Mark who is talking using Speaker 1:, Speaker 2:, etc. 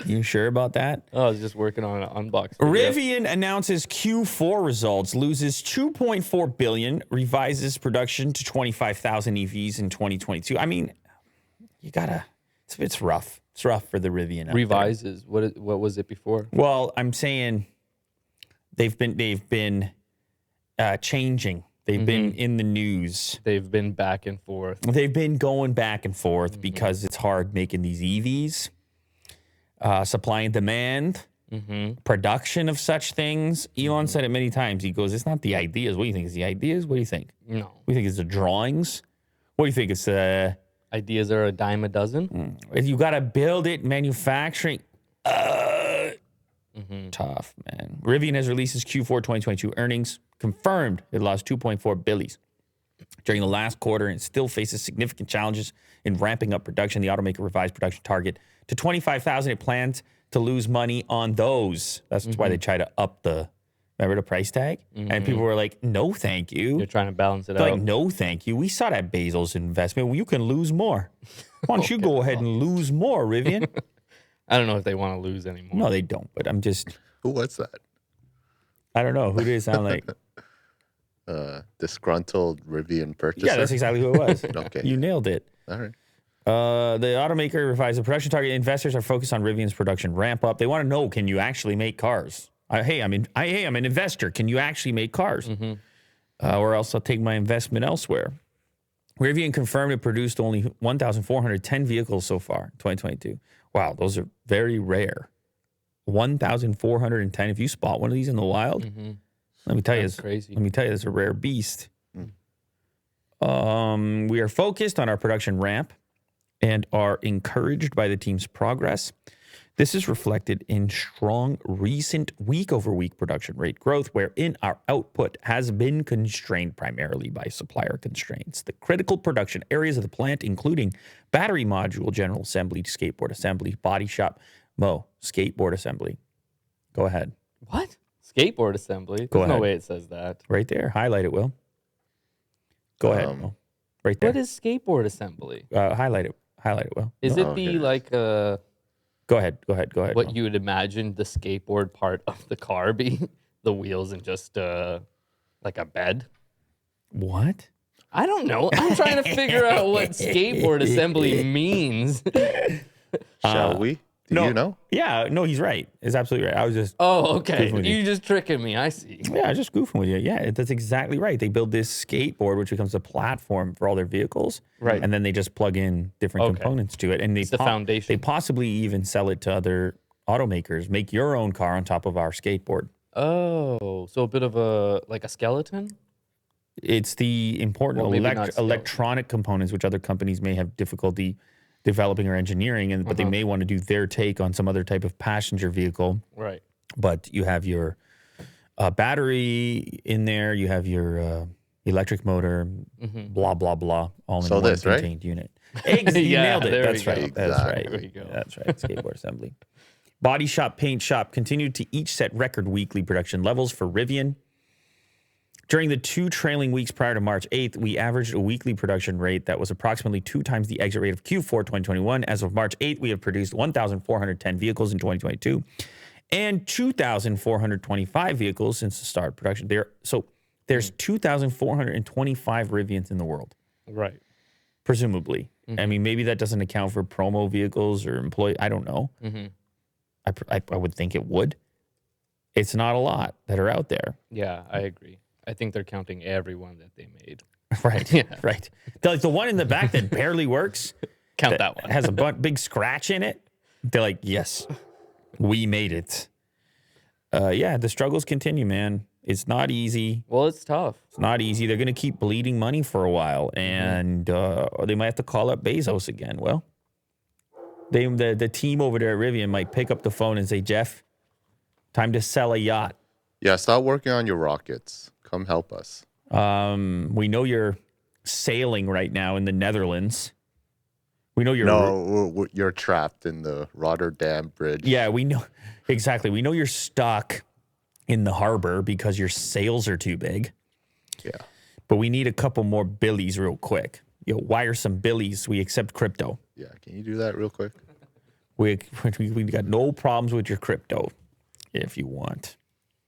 Speaker 1: You sure about that?
Speaker 2: Oh, I was just working on an unbox video.
Speaker 1: Rivian announces Q4 results, loses $2.4 billion, revises production to 25,000 EVs in 2022. I mean, you gotta. It's rough. It's rough for the Rivian.
Speaker 2: Revises. What was it before?
Speaker 1: Well, I'm saying they've been changing. They've been in the news.
Speaker 2: They've been back and forth.
Speaker 1: They've been going back and forth because it's hard making these EVs. Supply and demand, production of such things. Elon said it many times. He goes, it's not the ideas. What do you think? It's the ideas? What do you think?
Speaker 2: No.
Speaker 1: What do you think? It's the drawings? What do you think? It's
Speaker 2: Ideas are a dime a dozen.
Speaker 1: you got to build it, manufacturing. Tough, man. Rivian has released its Q4 2022 earnings. Confirmed it lost 2.4 billions during the last quarter and still faces significant challenges in ramping up production. The automaker revised production target to 25,000. It plans to lose money on those. That's why they try to up remember the price tag? And people were like, no, thank you.
Speaker 2: You're trying to balance it
Speaker 1: They're
Speaker 2: out.
Speaker 1: like, no, thank you. We saw that Bezos investment. Well, you can lose more. Why don't you go ahead and lose more, Rivian?
Speaker 2: I don't know if they want to lose anymore.
Speaker 1: No, they don't. But I'm just,
Speaker 3: Who was that?
Speaker 1: I don't know. Who do they sound like?
Speaker 3: Disgruntled Rivian purchaser?
Speaker 1: Yeah, that's exactly who it was.
Speaker 3: Okay.
Speaker 1: You nailed it.
Speaker 3: All right.
Speaker 1: The automaker revised the production target. Investors are focused on Rivian's production ramp up. They want to know, can you actually make cars? Hey, I'm an investor. Can you actually make cars? Or else I'll take my investment elsewhere. Rivian confirmed it produced only 1,410 vehicles so far in 2022. Wow, those are very rare. 1,410. If you spot one of these in the wild, let me tell you,
Speaker 2: That's crazy.
Speaker 1: Let me tell you, it's a rare beast. We are focused on our production ramp and are encouraged by the team's progress. This is reflected in strong recent week-over-week production rate growth, wherein our output has been constrained primarily by supplier constraints. The critical production areas of the plant, including battery module, general assembly, skateboard assembly, body shop, skateboard assembly. Go ahead.
Speaker 2: What? Skateboard assembly?
Speaker 1: Go
Speaker 2: There's no
Speaker 1: ahead.
Speaker 2: way it says that.
Speaker 1: Right there. Highlight it, Will. Go ahead, Will. Right there.
Speaker 2: What is skateboard assembly?
Speaker 1: Highlight it. Highlight it, Will.
Speaker 2: Is it the like
Speaker 1: Go ahead.
Speaker 2: what
Speaker 1: Will.
Speaker 2: you would imagine the skateboard part of the car be? The wheels and just like a bed?
Speaker 1: What?
Speaker 2: I don't know. I'm trying to figure out what skateboard assembly means.
Speaker 3: Shall we? Do you know?
Speaker 1: Yeah, no, he's right. He's absolutely right. I was just,
Speaker 2: Oh, okay.
Speaker 1: Goofing with you.
Speaker 2: You just tricking me. I see.
Speaker 1: yeah, just goofing with you. Yeah, that's exactly right. They build this skateboard, which becomes a platform for all their vehicles.
Speaker 2: Right.
Speaker 1: And then they just plug in different
Speaker 2: Okay.
Speaker 1: components to it. And
Speaker 2: It's the foundation.
Speaker 1: They possibly even sell it to other automakers. Make your own car on top of our skateboard.
Speaker 2: Oh, so a bit of a like a skeleton?
Speaker 1: It's the important
Speaker 2: Well, maybe not skeleton.
Speaker 1: electronic components which other companies may have difficulty developing or engineering, but they may want to do their take on some other type of passenger vehicle.
Speaker 2: Right.
Speaker 1: But you have your battery in there, you have your electric motor, blah, blah, blah, all in
Speaker 3: So
Speaker 1: one
Speaker 3: this, right?
Speaker 1: contained unit. You
Speaker 2: Yeah,
Speaker 1: nailed it.
Speaker 2: there
Speaker 1: That's
Speaker 2: we go.
Speaker 1: right. That's right.
Speaker 2: There we go.
Speaker 1: That's right. Skateboard assembly. Body shop, paint shop continued to each set record weekly production levels for Rivian. During the 2 trailing weeks prior to March 8th, we averaged a weekly production rate that was approximately 2 times the exit rate of Q4 2021. As of March 8th, we have produced 1,410 vehicles in 2022 and 2,425 vehicles since the start of production. There's 2,425 Rivians in the world,
Speaker 2: Right.
Speaker 1: presumably. I mean, maybe that doesn't account for promo vehicles or employee. I don't know. I would think it would. It's not a lot that are out there.
Speaker 2: Yeah, I agree. I think they're counting everyone that they made.
Speaker 1: Right. Right. Like the one in the back that barely works.
Speaker 2: Count that one.
Speaker 1: Has a big scratch in it. They're like, yes, we made it. Yeah, the struggles continue, man. It's not easy.
Speaker 2: Well, it's tough.
Speaker 1: It's not easy. They're going to keep bleeding money for a while, and they might have to call up Bezos again. Well, the team over there at Rivian might pick up the phone and say, Jeff, time to sell a yacht.
Speaker 3: Yeah, stop working on your rockets. Come help us.
Speaker 1: We know you're sailing right now in the Netherlands. We know you're...
Speaker 3: No, you're trapped in the Rotterdam Bridge.
Speaker 1: Yeah, we know. Exactly. We know you're stuck in the harbor because your sails are too big.
Speaker 3: Yeah.
Speaker 1: But we need a couple more billies real quick. Wire some billies. We accept crypto.
Speaker 3: Yeah, can you do that real quick?
Speaker 1: We got no problems with your crypto if you want.